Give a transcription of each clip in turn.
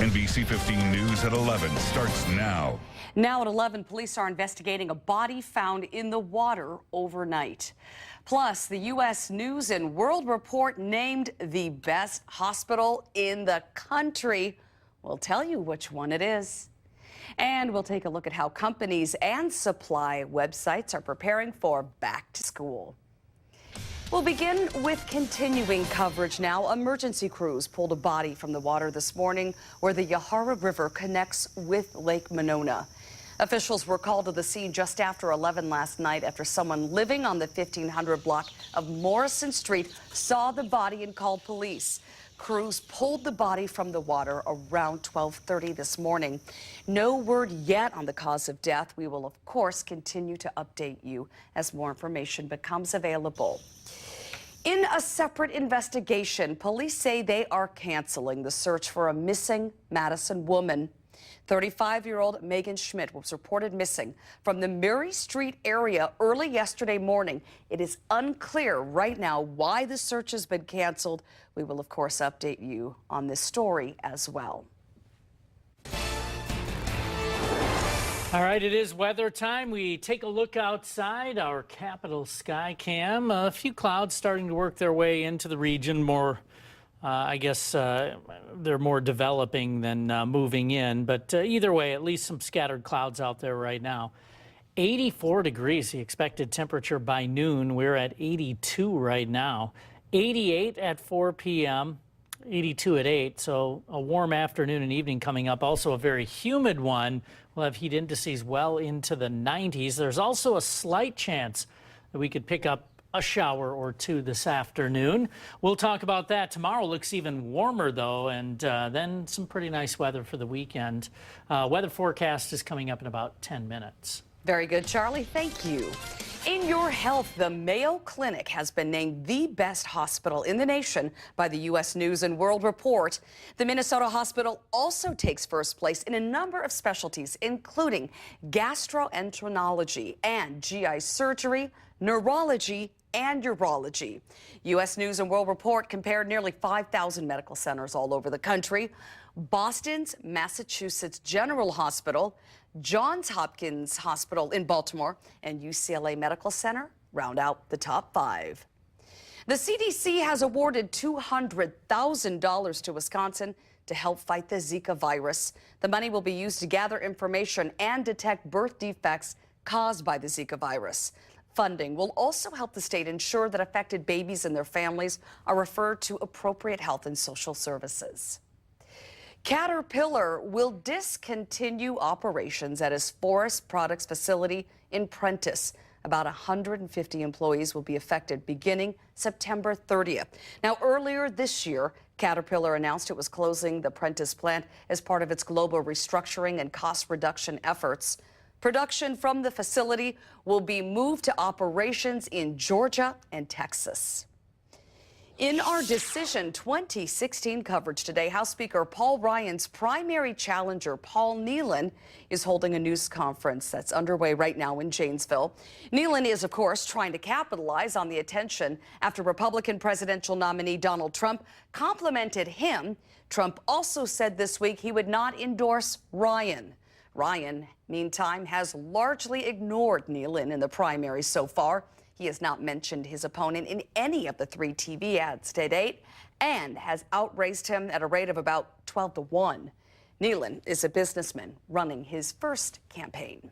NBC15 News at 11 starts now. Now at 11, police are investigating a body found in the water overnight. Plus, the U.S. News and World Report named the best hospital in the country. We'll tell you which one it is. And we'll take a look at how companies and supply websites are preparing for back to school. We'll begin with continuing coverage now. Emergency crews pulled a body from the water this morning where the Yahara River connects with Lake Monona. Officials were called to the scene just after 11 last night after someone living on the 1500 block of Morrison Street saw the body and called police. Crews pulled the body from the water around 12:30 this morning. No word yet on the cause of death. We will, of course, continue to update you as more information becomes available. In a separate investigation, police say they are canceling the search for a missing Madison woman. 35-year-old Megan Schmidt was reported missing from the Murray Street area early yesterday morning. It is unclear right now why the search has been canceled. We will, of course, update you on this story as well. All right, it is weather time. We take a look outside our capital sky cam. A few clouds starting to work their way into the region. I guess they're more developing than moving in. But either way, at least some scattered clouds out there right now. 84 degrees, the expected temperature by noon. We're at 82 right now. 88 at 4 p.m. 82 at 8, so a warm afternoon and evening coming up. Also a very humid one. We'll have heat indices well into the 90s. There's also a slight chance that we could pick up a shower or two this afternoon. We'll talk about that. Tomorrow looks even warmer, though, and then some pretty nice weather for the weekend. Weather forecast is coming up in about 10 minutes. Very good, Charlie. Thank you. In your health, the Mayo Clinic has been named the best hospital in the nation by the U.S. News and World Report. The Minnesota hospital also takes first place in a number of specialties, including gastroenterology and GI surgery, neurology, and urology. U.S. News and World Report compared nearly 5,000 medical centers all over the country. Boston's Massachusetts General Hospital, Johns Hopkins Hospital in Baltimore, and UCLA Medical Center round out the top 5. The CDC has awarded $200,000 to Wisconsin to help fight the Zika virus. The money will be used to gather information and detect birth defects caused by the Zika virus. Funding will also help the state ensure that affected babies and their families are referred to appropriate health and social services. Caterpillar will discontinue operations at its forest products facility in Prentice. About 150 employees will be affected beginning September 30th. Now, earlier this year, Caterpillar announced it was closing the Prentice plant as part of its global restructuring and cost reduction efforts. Production from the facility will be moved to operations in Georgia and Texas. In our Decision 2016 coverage today, House Speaker Paul Ryan's primary challenger, Paul Nealon, is holding a news conference that's underway right now in Janesville. Nealon is, of course, trying to capitalize on the attention after Republican presidential nominee Donald Trump complimented him. Trump also said this week he would not endorse Ryan. Ryan, meantime, has largely ignored Nealon in the primary so far. He has not mentioned his opponent in any of the 3 TV ads to date and has outraised him at a rate of about 12-1. Nealon is a businessman running his first campaign.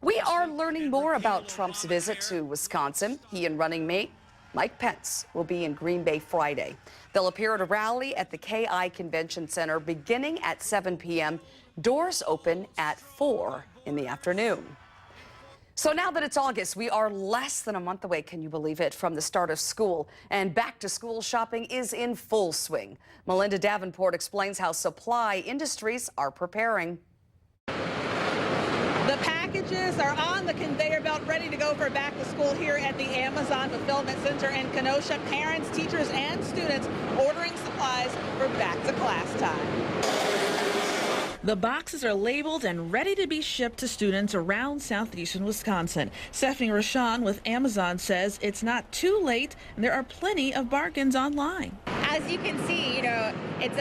We are learning more about Trump's visit to Wisconsin. He and running mate Mike Pence will be in Green Bay Friday. They'll appear at a rally at the KI Convention Center beginning at 7 p.m. Doors open at 4 in the afternoon. So now that it's August, we are less than a month away, can you believe it, from the start of school. And back-to-school shopping is in full swing. Melinda Davenport explains how supply industries are preparing. The packages are on the conveyor belt, ready to go for back to school here at the Amazon Fulfillment Center in Kenosha. Parents, teachers, and students ordering supplies for back to class time. The boxes are labeled and ready to be shipped to students around southeastern Wisconsin. Stephanie Rashawn with Amazon says it's not too late and there are plenty of bargains online. as you can see, you know, it's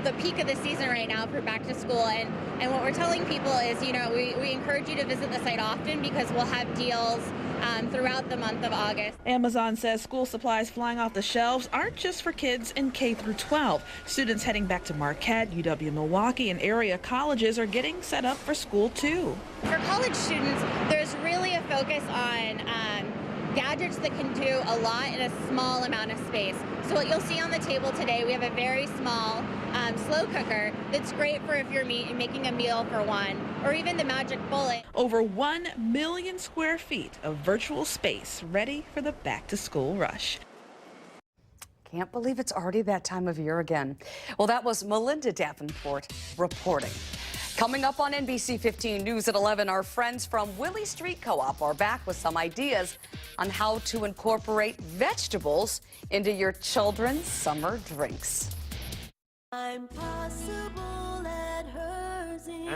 the peak of the season right now for back to school, and what we're telling people is, you know, we encourage you to visit the site often because we'll have deals throughout the month of August. Amazon says school supplies flying off the shelves aren't just for kids in K through 12. Students heading back to Marquette, UW-Milwaukee, and area colleges are getting set up for school too. For college students, there's really a focus on gadgets that can do a lot in a small amount of space. So what you'll see on the table today, we have a very small slow cooker that's great for if you're making a meal for one, or even the Magic Bullet. Over 1 million square feet of virtual space ready for the back-to-school rush. Can't believe it's already that time of year again. Well, that was Melinda Davenport reporting. Coming up on NBC15 News at 11, our friends from Willie Street Co-op are back with some ideas on how to incorporate vegetables into your children's summer drinks. I'm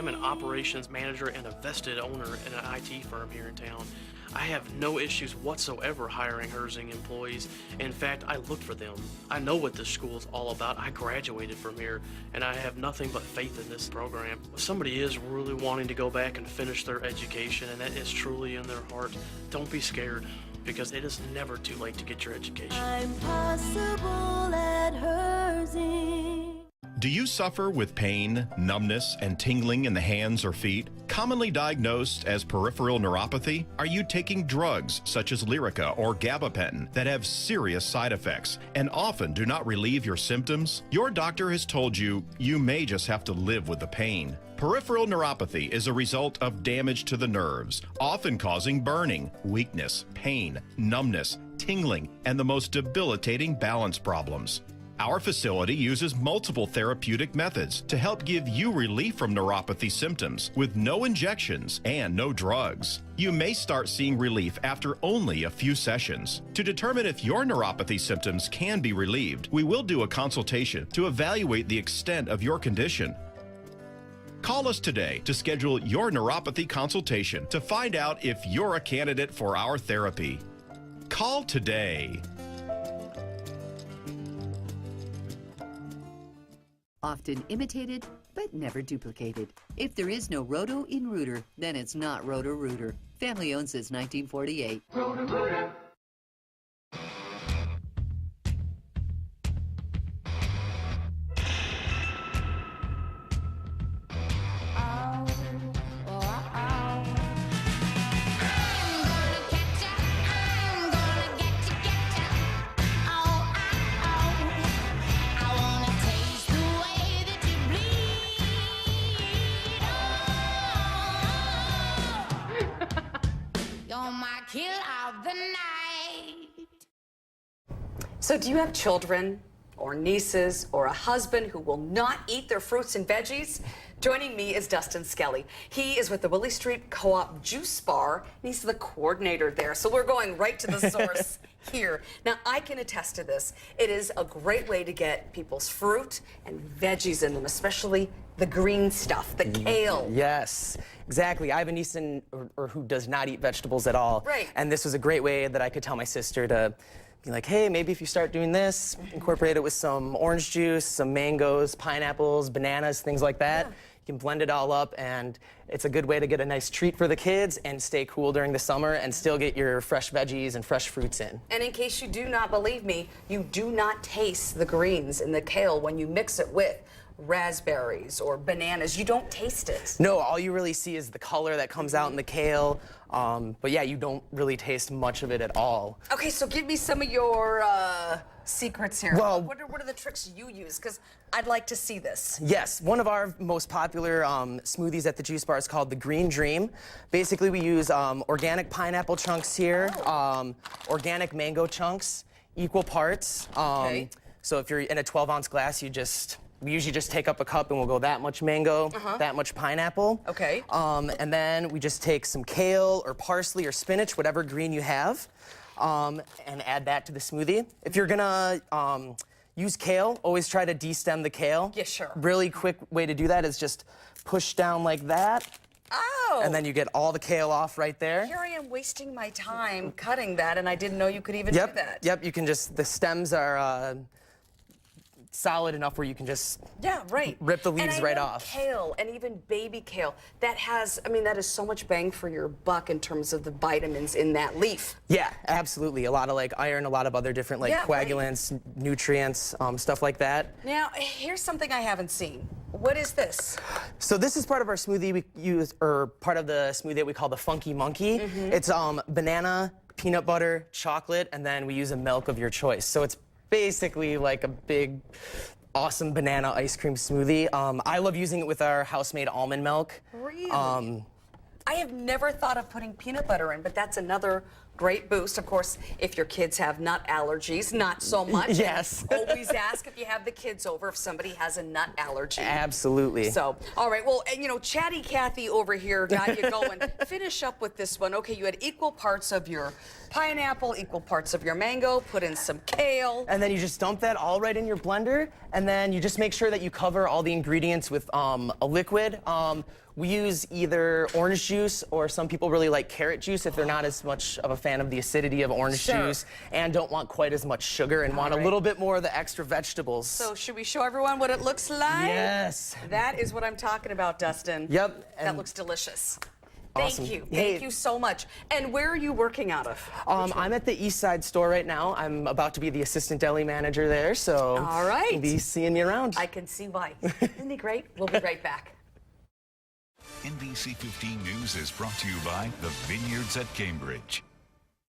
an operations manager and a vested owner in an IT firm here in town. I have no issues whatsoever hiring Herzing employees. In fact, I look for them. I know what this school is all about. I graduated from here, and I have nothing but faith in this program. If somebody is really wanting to go back and finish their education, and that is truly in their heart, don't be scared, because it is never too late to get your education. I'm possible at Herzing. Do you suffer with pain, numbness, and tingling in the hands or feet? Commonly diagnosed as peripheral neuropathy? Are you taking drugs such as Lyrica or gabapentin that have serious side effects and often do not relieve your symptoms? Your doctor has told you you may just have to live with the pain. Peripheral neuropathy is a result of damage to the nerves, often causing burning, weakness, pain, numbness, tingling, and the most debilitating balance problems. Our facility uses multiple therapeutic methods to help give you relief from neuropathy symptoms with no injections and no drugs. You may start seeing relief after only a few sessions. To determine if your neuropathy symptoms can be relieved, we will do a consultation to evaluate the extent of your condition. Call us today to schedule your neuropathy consultation to find out if you're a candidate for our therapy. Call today. Often imitated, but never duplicated. If there is no Roto in Rooter, then it's not Roto-Rooter. Family owned since 1948. Roto-Rooter. So do you have children or nieces or a husband who will not eat their fruits and veggies? Joining me is Dustin Skelly. He is with the Willie Street Co-op Juice Bar, and he's the coordinator there. So we're going right to the source here. Now, I can attest to this. It is a great way to get people's fruit and veggies in them, especially the green stuff, the kale. Yes, exactly. I have a niece who does not eat vegetables at all. Right. And this was a great way that I could tell my sister to be like, hey, maybe if you start doing this, incorporate it with some orange juice, some mangoes, pineapples, bananas, things like that. Yeah. You can blend it all up, and it's a good way to get a nice treat for the kids and stay cool during the summer and still get your fresh veggies and fresh fruits in. And in case you do not believe me, you do not taste the greens in the kale when you mix it with raspberries or bananas. You don't taste it. No, all you really see is the color that comes out in the kale. But yeah, you don't really taste much of it at all. Okay, so give me some of your secrets here. Well, what are the tricks you use? Because I'd like to see this. Yes, one of our most popular smoothies at the Juice Bar is called the Green Dream. Basically, we use organic pineapple chunks here, organic mango chunks, equal parts. Okay. So if you're in a 12-ounce glass, we usually just take up a cup and we'll go that much mango, that much pineapple. Okay. And then we just take some kale or parsley or spinach, whatever green you have, and add that to the smoothie. If you're gonna use kale, always try to de-stem the kale. Yeah, sure. Really quick way to do that is just push down like that. Oh! And then you get all the kale off right there. Here I am wasting my time cutting that, and I didn't know you could even do that. Yep, you can just, the stems are solid enough where you can just rip the leaves right off. Kale and even baby kale, that has, I mean, that is so much bang for your buck in terms of the vitamins in that leaf. Yeah, absolutely. A lot of like iron, a lot of other different like coagulants, nutrients, stuff like that. Now, here's something I haven't seen. What is this? So this is part of our smoothie we use, or part of the smoothie that we call the Funky Monkey. It's banana, peanut butter, chocolate, and then we use a milk of your choice. So it's basically like a big, awesome banana ice cream smoothie. I love using it with our house-made almond milk. Really? I have never thought of putting peanut butter in, but that's another great boost. Of course, if your kids have nut allergies, not so much. Yes. Always ask if you have the kids over if somebody has a nut allergy. Absolutely. So, all right, well, and, you know, Chatty Cathy over here got you going. Finish up with this one. Okay, you had equal parts of your pineapple, equal parts of your mango, put in some kale. And then you just dump that all right in your blender, and then you just make sure that you cover all the ingredients with a liquid. We use either orange juice, or some people really like carrot juice if they're not as much of a fan of the acidity of orange juice and don't want quite as much sugar and want a little bit more of the extra vegetables. So should we show everyone what it looks like? Yes. That is what I'm talking about, Dustin. Yep. That looks delicious. Awesome. Thank you. Hey. Thank you so much. And where are you working out of? I'm at the East Side store right now. I'm about to be the assistant deli manager there, so all right. I'll be seeing you around. I can see why. Isn't he great? We'll be right back. NBC15 News is brought to you by the Vineyards at Cambridge.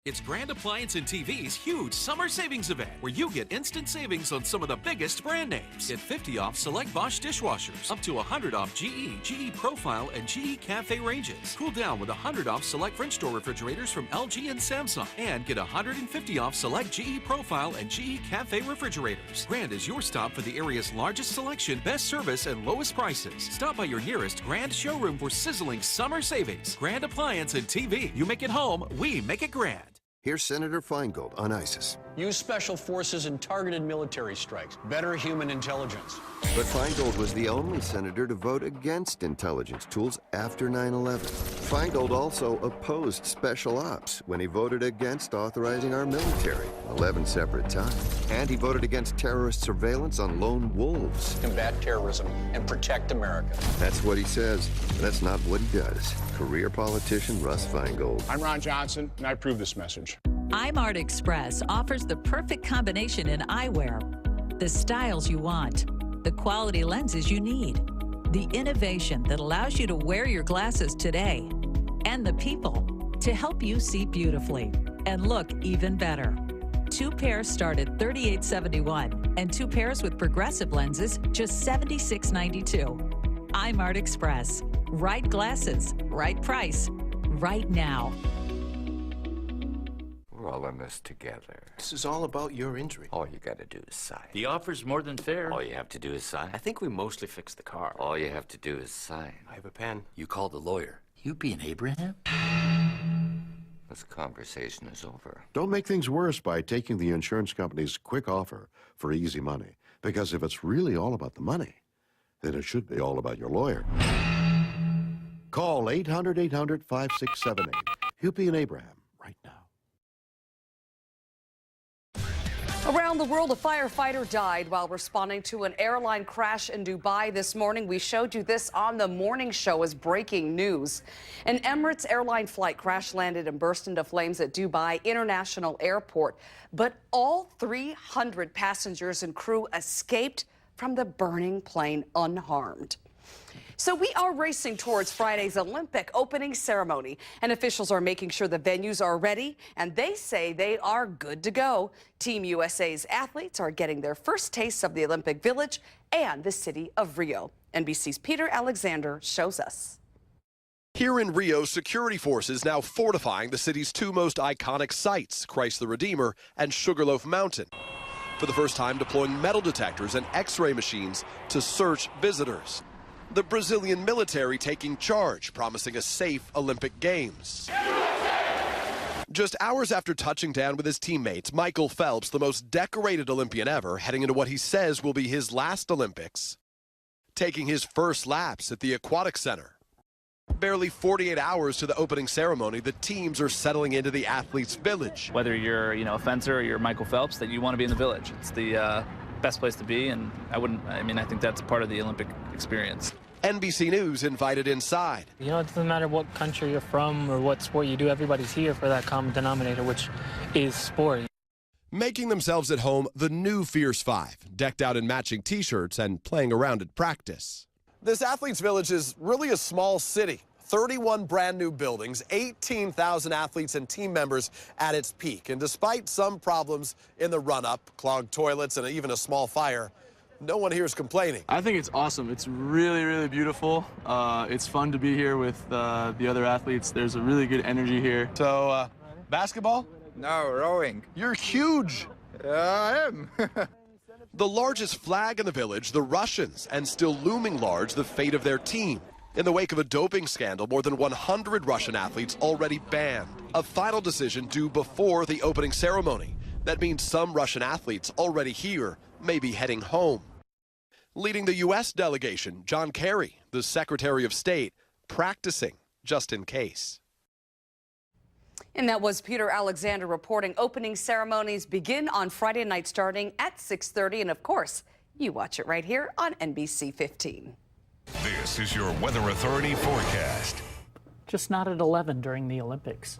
It's Grand Appliance and TV's huge summer savings event, where you get instant savings on some of the biggest brand names. Get 50 off select Bosch dishwashers, up to 100 off GE Profile, and GE Cafe ranges. Cool down with 100 off select French door refrigerators from LG and Samsung. And get 150 off select GE Profile and GE Cafe refrigerators. Grand is your stop for the area's largest selection, best service, and lowest prices. Stop by your nearest Grand showroom for sizzling summer savings. Grand Appliance and TV. You make it home, we make it grand. Here's Senator Feingold on ISIS. Use special forces in targeted military strikes. Better human intelligence. But Feingold was the only senator to vote against intelligence tools after 9/11. Feingold also opposed special ops when he voted against authorizing our military 11 separate times. And he voted against terrorist surveillance on lone wolves. Combat terrorism and protect America. That's what he says, but that's not what he does. Career politician Russ Feingold. I'm Ron Johnson, and I approve this message. iMart Express offers the perfect combination in eyewear. The styles you want, the quality lenses you need, the innovation that allows you to wear your glasses today, and the people to help you see beautifully and look even better. 2 pairs start at $38.71, and 2 pairs with progressive lenses just $76.92. iMart Express. Right glasses, right price, right now. We're all in this together. This is all about your injury. All you gotta do is sign. The offer's more than fair. All you have to do is sign. I think we mostly fixed the car. All you have to do is sign. I have a pen. You called the lawyer. You being Abraham? This conversation is over. Don't make things worse by taking the insurance company's quick offer for easy money. Because if it's really all about the money, then it should be all about your lawyer. Call 800-800-5678. Huppy and Abraham right now. Around the world, a firefighter died while responding to an airline crash in Dubai this morning. We showed you this on the morning show as breaking news. An Emirates airline flight crash landed and burst into flames at Dubai International Airport. But all 300 passengers and crew escaped from the burning plane unharmed. So we are racing towards Friday's Olympic opening ceremony, and officials are making sure the venues are ready, and they say they are good to go. Team USA's athletes are getting their first taste of the Olympic Village and the city of Rio. NBC's Peter Alexander shows us. Here in Rio, security forces now fortifying the city's 2 most iconic sites, Christ the Redeemer and Sugarloaf Mountain. For the first time, deploying metal detectors and X-ray machines to search visitors. The Brazilian military taking charge, promising a safe Olympic Games. Just hours after touching down with his teammates, Michael Phelps, the most decorated Olympian ever, heading into what he says will be his last Olympics, taking his first laps at the Aquatic Center. Barely 48 hours to the opening ceremony, the teams are settling into the athletes' village. Whether you're, a fencer or you're Michael Phelps, that you want to be in the village. It's the best place to be, and I think that's part of the Olympic experience. NBC News invited inside. You know, it doesn't matter what country you're from or what sport you do, everybody's here for that common denominator, which is sport. Making themselves at home the new Fierce Five, decked out in matching T-shirts and playing around at practice. This Athletes Village is really a small city. 31 brand new buildings, 18,000 athletes and team members at its peak. And despite some problems in the run-up, clogged toilets and even a small fire, no one here is complaining. I think it's awesome. It's really, really beautiful. It's fun to be here with the other athletes. There's a really good energy here. So, basketball? No, rowing. You're huge. I am. The largest flag in the village, the Russians, and still looming large, the fate of their team. In the wake of a doping scandal, more than 100 Russian athletes already banned. A final decision due before the opening ceremony. That means some Russian athletes already here may be heading home. Leading the U.S. delegation, John Kerry, the Secretary of State, practicing just in case. And that was Peter Alexander reporting. Opening ceremonies begin on Friday night starting at 6:30. And of course, you watch it right here on NBC15. This is your Weather Authority forecast. Just not at 11 during the Olympics.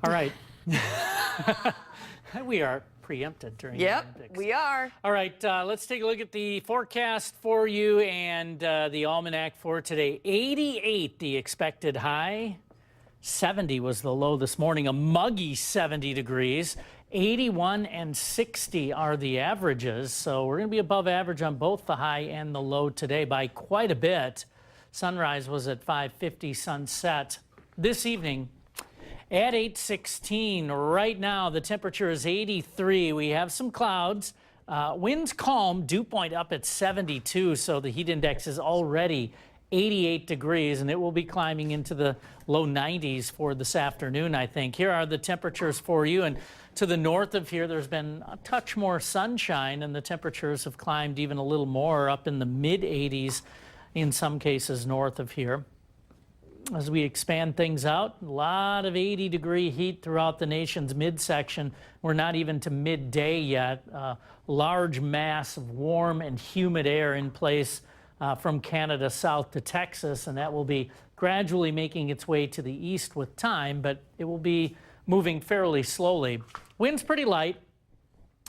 All right. We are preempted during the Olympics. Yep, we are. All right, let's take a look at the forecast for you and the almanac for today. 88 the expected high. 70 was the low this morning, a muggy 70 degrees. 81 and 60 are the averages, so we're going to be above average on both the high and the low today by quite a bit. Sunrise was at 5:50, sunset this evening at 8:16. Right now, the temperature is 83. We have some clouds. Winds calm, dew point up at 72, so the heat index is already 88 degrees, and it will be climbing into the low 90s for this afternoon, I think. Here are the temperatures for you, and to the north of here, there's been a touch more sunshine, and the temperatures have climbed even a little more, up in the mid-80s in some cases north of here. As we expand things out, a lot of 80-degree heat throughout the nation's midsection. We're not even to midday yet. Large mass of warm and humid air in place from Canada south to Texas, and that will be gradually making its way to the east with time, but it will be moving fairly slowly. Winds pretty light.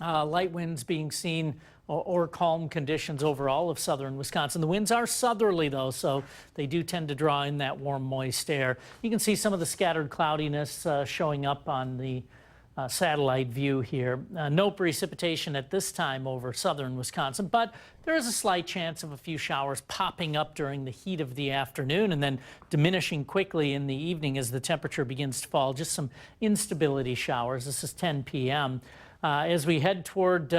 Light winds being seen or calm conditions over all of southern Wisconsin. The winds are southerly, though, so they do tend to draw in that warm, moist air. You can see some of the scattered cloudiness showing up on the satellite view here. No precipitation at this time over southern Wisconsin, but there is a slight chance of a few showers popping up during the heat of the afternoon and then diminishing quickly in the evening as the temperature begins to fall. Just some instability showers. This is 10 p.m. As we head toward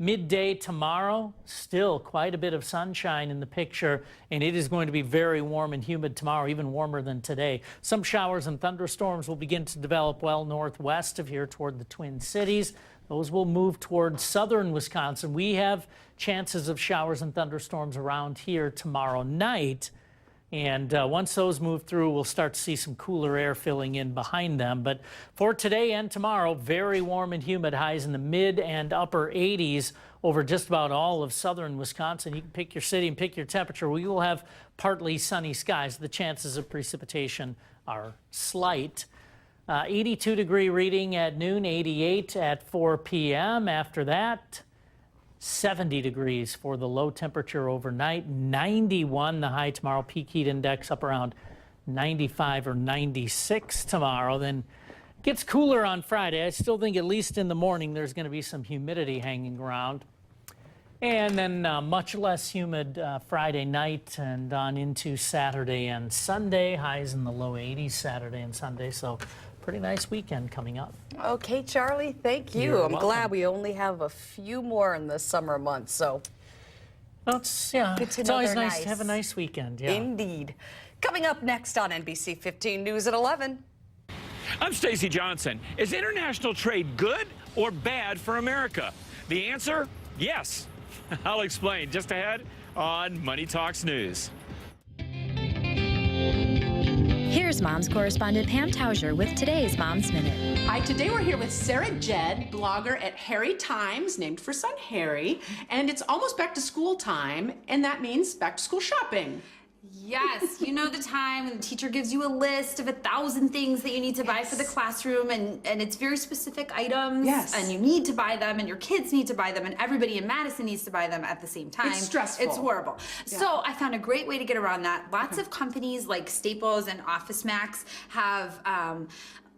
midday tomorrow, still quite a bit of sunshine in the picture, and it is going to be very warm and humid tomorrow, even warmer than today. Some showers and thunderstorms will begin to develop well northwest of here toward the Twin Cities. Those will move toward southern Wisconsin. We have chances of showers and thunderstorms around here tomorrow night. And once those move through, we'll start to see some cooler air filling in behind them. But for today and tomorrow, very warm and humid, highs in the mid and upper 80s over just about all of southern Wisconsin. You can pick your city and pick your temperature. We will have partly sunny skies. The chances of precipitation are slight. 82-degree reading at noon, 88 at 4 p.m. After that, 70 degrees for the low temperature overnight, 91 the high tomorrow, peak heat index up around 95 or 96 tomorrow. Then it gets cooler on Friday. I still think at least in the morning there's going to be some humidity hanging around. And then much less humid Friday night and on into Saturday and Sunday. Highs in the low 80s Saturday and Sunday, so pretty nice weekend coming up. Okay, Charlie, thank you. You're I'm welcome. glad we only have a few more in the summer months, so. Well, it's always nice to have a nice weekend. Yeah. Indeed. Coming up next on NBC 15 News at 11. I'm Stacey Johnson. Is international trade good or bad for America? The answer, yes. I'll explain just ahead on Money Talks News. Here's Moms correspondent Pam Tauger with today's Mom's Minute. Hi, today we're here with Sarah Jedd, blogger at Harry Times, named for son Harry, and it's almost back to school time, and that means back to school shopping. Yes, you know the time when the teacher gives you a list of 1,000 things that you need to buy for the classroom, and it's very specific items. Yes. And you need to buy them, and your kids need to buy them, and everybody in Madison needs to buy them at the same time. It's stressful. It's horrible. Yeah. So I found a great way to get around that. Lots of companies like Staples and Office Max have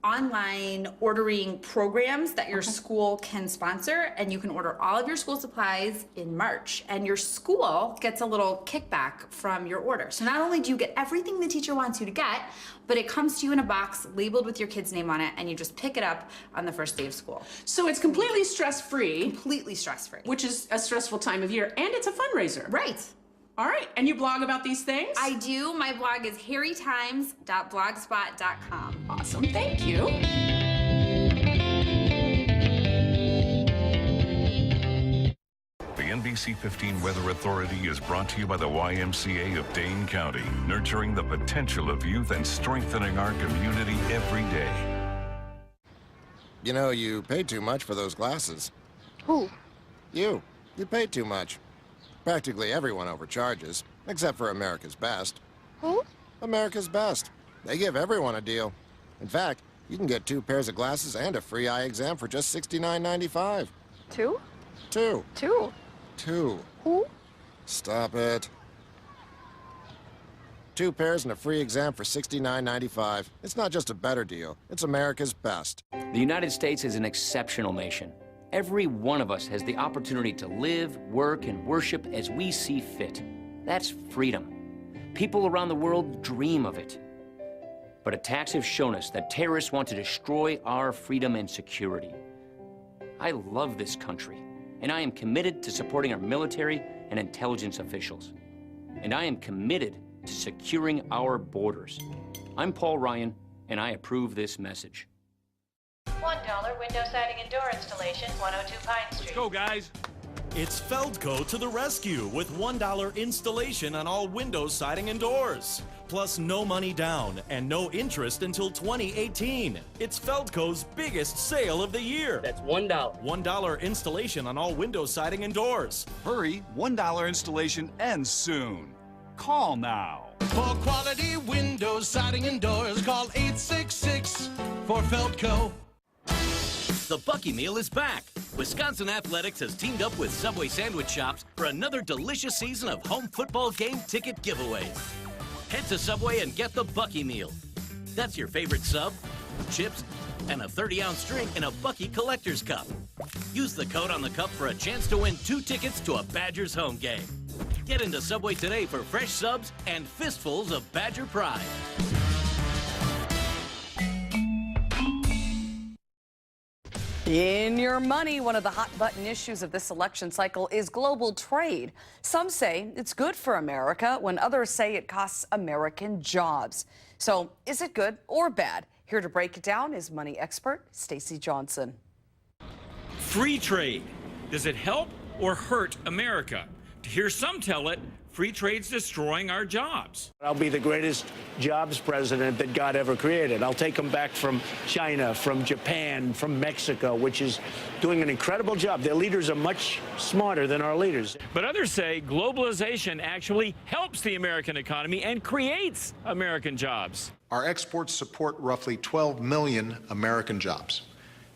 online ordering programs that your school can sponsor, and you can order all of your school supplies in March, and your school gets a little kickback from your order. So not only do you get everything the teacher wants you to get, but it comes to you in a box labeled with your kid's name on it, and you just pick it up on the first day of school. So it's completely stress-free. Completely stress-free. Which is a stressful time of year, and it's a fundraiser. Right. All right, and you blog about these things? I do. My blog is harrytimes.blogspot.com. Awesome, thank you. The NBC15 Weather Authority is brought to you by the YMCA of Dane County, nurturing the potential of youth and strengthening our community every day. You know, you paid too much for those glasses. Who? You. You paid too much. Practically everyone overcharges, except for America's Best. Who? America's Best. They give everyone a deal. In fact, you can get 2 pairs of glasses and a free eye exam for just $69.95. 2? 2. 2. 2. Who? Stop it. 2 pairs and a free exam for $69.95. It's not just a better deal, it's America's Best. The United States is an exceptional nation. Every one of us has the opportunity to live, work, and worship as we see fit. That's freedom. People around the world dream of it. But attacks have shown us that terrorists want to destroy our freedom and security. I love this country, and I am committed to supporting our military and intelligence officials. And I am committed to securing our borders. I'm Paul Ryan, and I approve this message. $1 window siding and door installation, 102 Pine Street. Go, guys. It's Feldco to the rescue with $1 installation on all windows, siding, and doors. Plus no money down and no interest until 2018. It's Feldco's biggest sale of the year. That's $1. $1 installation on all windows, siding, and doors. Hurry, $1 installation ends soon. Call now. For quality windows, siding, and doors, call 866 for Feldco. The Bucky Meal is back. Wisconsin Athletics has teamed up with Subway Sandwich Shops for another delicious season of home football game ticket giveaways. Head to Subway and get the Bucky Meal. That's your favorite sub, chips, and a 30-ounce drink in a Bucky Collector's Cup. Use the code on the cup for a chance to win 2 tickets to a Badgers home game. Get into Subway today for fresh subs and fistfuls of Badger pride. In your money, one of the hot-button issues of this election cycle is global trade. Some say it's good for America, when others say it costs American jobs. So is it good or bad? Here to break it down is money expert Stacey Johnson. Free trade. Does it help or hurt America? To hear some tell it, free trade's destroying our jobs. I'll be the greatest jobs president that God ever created. I'll take them back from China, from Japan, from Mexico, which is doing an incredible job. Their leaders are much smarter than our leaders. But others say globalization actually helps the American economy and creates American jobs. Our exports support roughly 12 million American jobs.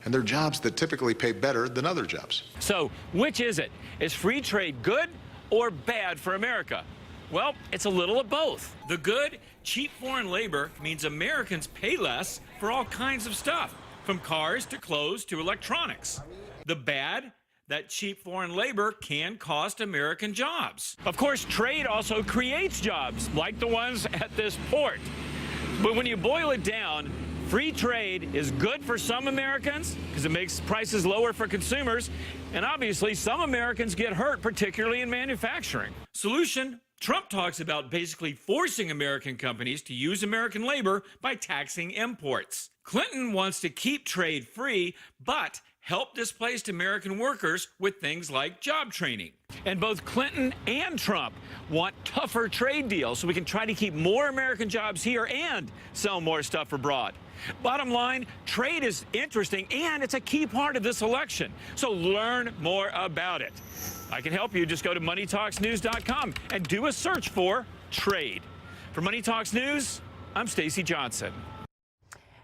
And they're jobs that typically pay better than other jobs. So, which is it? Is free trade good or bad for America? Well, it's a little of both. The good, cheap foreign labor means Americans pay less for all kinds of stuff, from cars to clothes to electronics. The bad, that cheap foreign labor can cost American jobs. Of course, trade also creates jobs, like the ones at this port. But when you boil it down, free trade is good for some Americans because it makes prices lower for consumers, and obviously some Americans get hurt, particularly in manufacturing. Solution: Trump talks about basically forcing American companies to use American labor by taxing imports. Clinton wants to keep trade free, but help displaced American workers with things like job training. And both Clinton and Trump want tougher trade deals so we can try to keep more American jobs here and sell more stuff abroad. Bottom line, trade is interesting and it's a key part of this election. So learn more about it. I can help you. Just go to moneytalksnews.com and do a search for trade. For Money Talks News, I'm Stacey Johnson.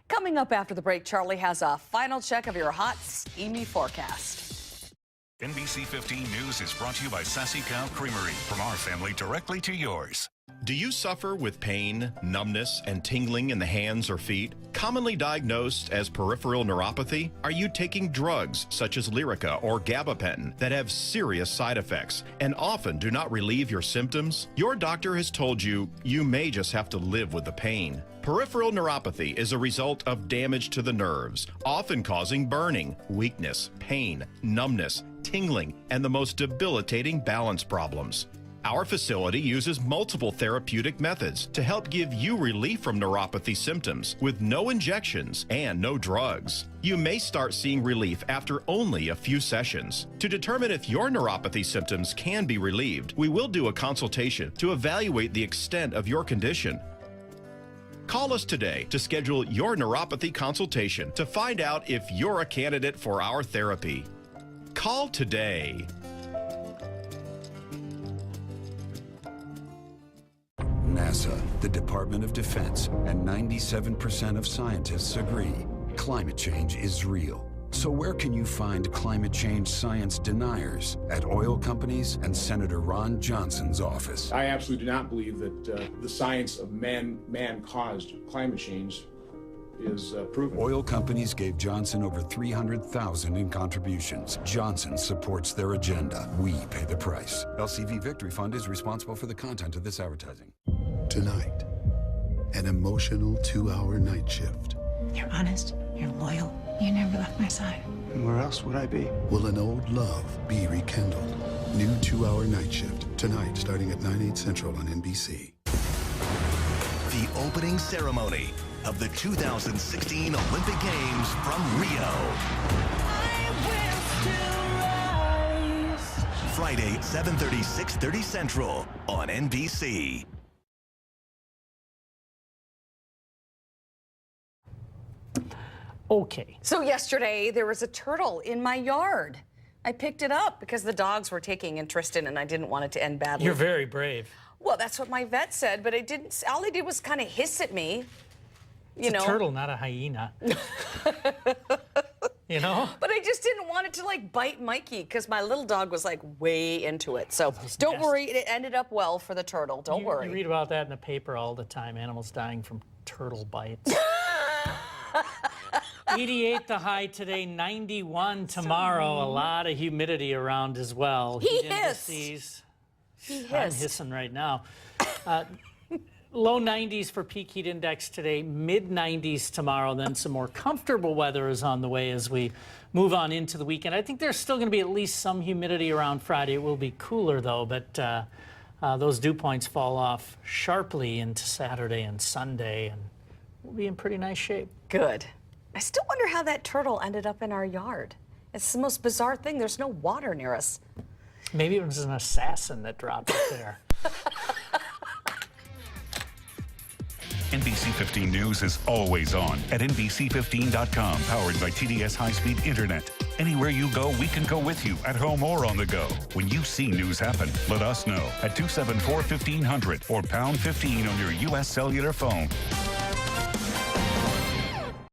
Coming up after the break, Charlie has a final check of your hot, steamy forecast. NBC15 News is brought to you by Sassy Cow Creamery. From our family directly to yours. Do you suffer with pain, numbness, and tingling in the hands or feet? Commonly diagnosed as peripheral neuropathy? Are you taking drugs such as Lyrica or gabapentin that have serious side effects and often do not relieve your symptoms? Your doctor has told you you may just have to live with the pain. Peripheral neuropathy is a result of damage to the nerves, often causing burning, weakness, pain, numbness, tingling, and the most debilitating balance problems. Our facility uses multiple therapeutic methods to help give you relief from neuropathy symptoms with no injections and no drugs. You may start seeing relief after only a few sessions. To determine if your neuropathy symptoms can be relieved, we will do a consultation to evaluate the extent of your condition. Call us today to schedule your neuropathy consultation to find out if you're a candidate for our therapy. Call today. NASA, the Department of Defense, and 97% of scientists agree climate change is real. So where can you find climate change science deniers? At oil companies and Senator Ron Johnson's office. I absolutely do not believe that the science of man-caused climate change is proven. Oil companies gave Johnson over $300,000 in contributions. Johnson supports their agenda. We pay the price. LCV Victory Fund is responsible for the content of this advertising. Tonight, an emotional 2-hour night shift. You're honest, you're loyal, you never left my side. And where else would I be? Will an old love be rekindled? New 2-hour night shift, tonight starting at 9/8 Central on NBC. The opening ceremony of the 2016 Olympic Games from Rio. Friday, 7:30, 6:30 Central on NBC. Okay. So yesterday, there was a turtle in my yard. I picked it up because the dogs were taking interest in it and I didn't want it to end badly. You're very brave. Well, that's what my vet said, but it didn't. All he did was kind of hiss at me. It's a turtle, not a hyena. You know? But I just didn't want it to like bite Mikey because my little dog was like way into it. So don't worry, it ended up well for the turtle. Don't worry. You read about that in the paper all the time, animals dying from turtle bites. 88 the high today, 91 tomorrow. A lot of humidity around as well. He hissed. I'm hissing right now. Low 90s for peak heat index today, mid 90s tomorrow, then some more comfortable weather is on the way as we move on into the weekend. I think there's still going to be at least some humidity around Friday. It will be cooler though, but those dew points fall off sharply into Saturday and Sunday, and we'll be in pretty nice shape. Good. I still wonder how that turtle ended up in our yard. It's the most bizarre thing. There's no water near us. Maybe it was an assassin that dropped it there. NBC15 News is always on at NBC15.com, powered by TDS high-speed internet. Anywhere you go, we can go with you, at home or on the go. When you see news happen, let us know at 274-1500 or pound 15 on your U.S. cellular phone.